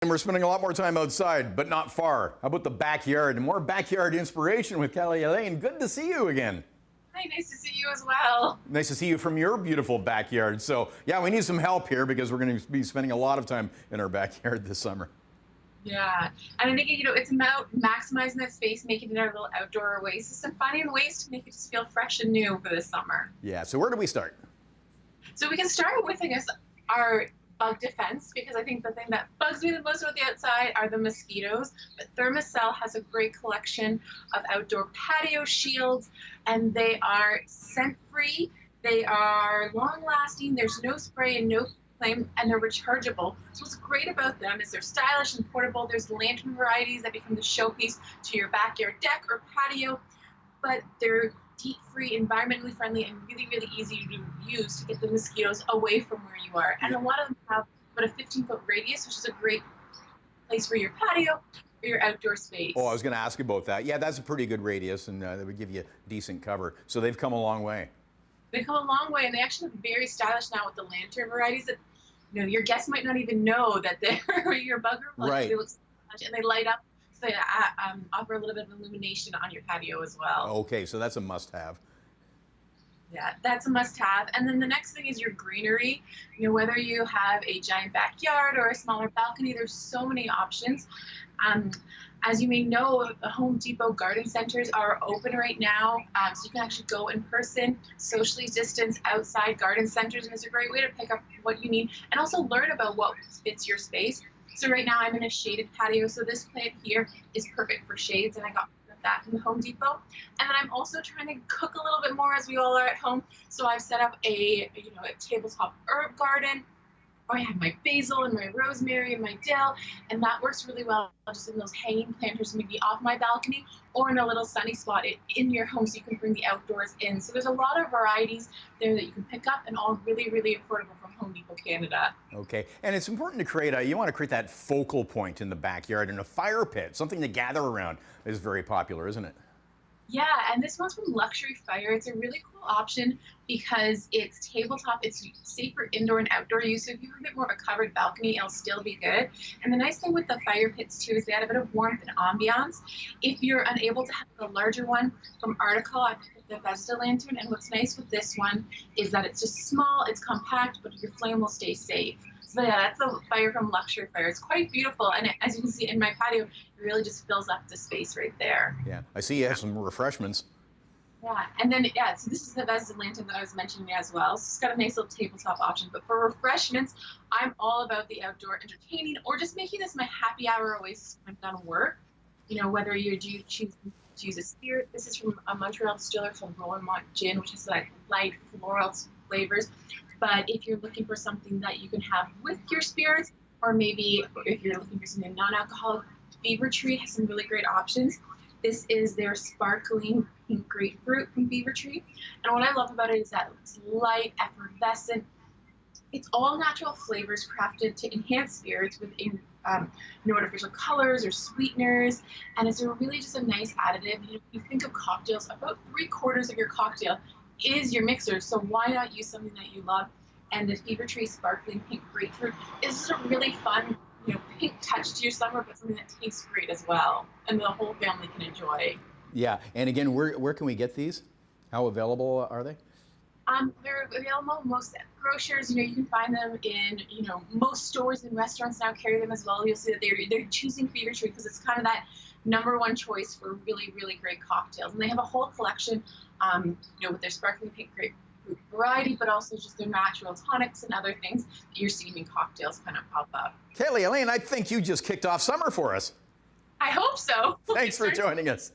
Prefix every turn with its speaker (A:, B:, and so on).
A: And we're spending a lot more time outside, but not far. How about the backyard? And more backyard inspiration with Caleigh Alleyne. Good to see you again.
B: Hi, nice to see you as well.
A: Nice to see you from your beautiful backyard. So, yeah, we need some help here because we're going to be spending a lot of time in our backyard this summer.
B: Yeah, and I think, it's about maximizing that space, making it our little outdoor oasis, and finding ways to make it just feel fresh and new for the summer.
A: Yeah, so where do we start?
B: So we can start with, I guess, our bug defense, because I think the thing that bugs me the most about the outside are the mosquitoes. But Thermacell has a great collection of outdoor patio shields, and they are scent-free, they are long-lasting, there's no spray and no flame, and they're rechargeable. So what's great about them is they're stylish and portable. There's lantern varieties that become the showpiece to your backyard deck or patio, but they're heat-free, environmentally friendly, and really, really easy to use to get the mosquitoes away from where you are. And a lot of them have about a 15-foot radius, which is a great place for your patio or your outdoor space.
A: Oh, I was going to ask you about that. Yeah, that's a pretty good radius, and that would give you decent cover. So they've come a long way.
B: They've come a long way, and they actually look very stylish now with the lantern varieties that, your guests might not even know that they're your bug repellent.
A: Right.
B: They look stylish, and they light up. So they offer a little bit of illumination on your patio as well.
A: Okay, so that's a must-have.
B: Yeah, that's a must-have. And then the next thing is your greenery. Whether you have a giant backyard or a smaller balcony, there's so many options. As you may know, the Home Depot garden centers are open right now, so you can actually go in person, socially distanced outside garden centers, and it's a great way to pick up what you need and also learn about what fits your space. So right now I'm in a shaded patio, so this plant here is perfect for shades, and I got that from the Home Depot. And then I'm also trying to cook a little bit more as we all are at home, so I've set up a tabletop herb garden. I have my basil and my rosemary and my dill, and that works really well just in those hanging planters, maybe off my balcony or in a little sunny spot in your home, so you can bring the outdoors in. So there's a lot of varieties there that you can pick up, and all really, really affordable from Home Depot Canada.
A: Okay, and it's important to you want to create that focal point in the backyard, and a fire pit, something to gather around, is very popular, isn't it?
B: Yeah, and this one's from Luxury Fire. It's a really cool option because it's tabletop. It's safe for indoor and outdoor use. So if you have a bit more of a covered balcony, it'll still be good. And the nice thing with the fire pits too is they add a bit of warmth and ambiance. If you're unable to have the larger one from Article, I picked up the Vesta lantern. And what's nice with this one is that it's just small, it's compact, but your flame will stay safe. So yeah, that's the fire from Luxury Fire. It's quite beautiful, and as you can see in my patio, it really just fills up the space right there.
A: Yeah, I see you have some refreshments.
B: Yeah, and then, so this is the Vesta lantern that I was mentioning as well. So it's got a nice little tabletop option, but for refreshments, I'm all about the outdoor entertaining or just making this my happy hour oasis when I'm done work. Whether you choose to use a spirit. This is from a Montreal distiller called Roland Gin, which is like light floral flavors. But if you're looking for something that you can have with your spirits, or maybe if you're looking for something non-alcoholic, Fever Tree has some really great options. This is their sparkling pink grapefruit from Fever Tree. And what I love about it is that it's light, effervescent. It's all natural flavors crafted to enhance spirits with no artificial colors or sweeteners. And it's really just a nice additive. If you think of cocktails, about 3/4 of your cocktail is your mixer, so why not use something that you love? And the Fever Tree sparkling pink grapefruit is just a really fun, pink touch to your summer, but something that tastes great as well, and the whole family can enjoy.
A: Yeah, and again, where can we get these? How available are they?
B: They're available most grocers. You can find them in most stores and restaurants now carry them as well. You'll see that they're choosing Fever Tree because it's kind of that #1 choice for really, really great cocktails. And they have a whole collection, with their sparkling pink grapefruit variety, but also just their natural tonics and other things that you're seeing in cocktails kind of pop up.
A: Caleigh Alleyne, I think you just kicked off summer for us.
B: I hope so.
A: Thanks for joining us.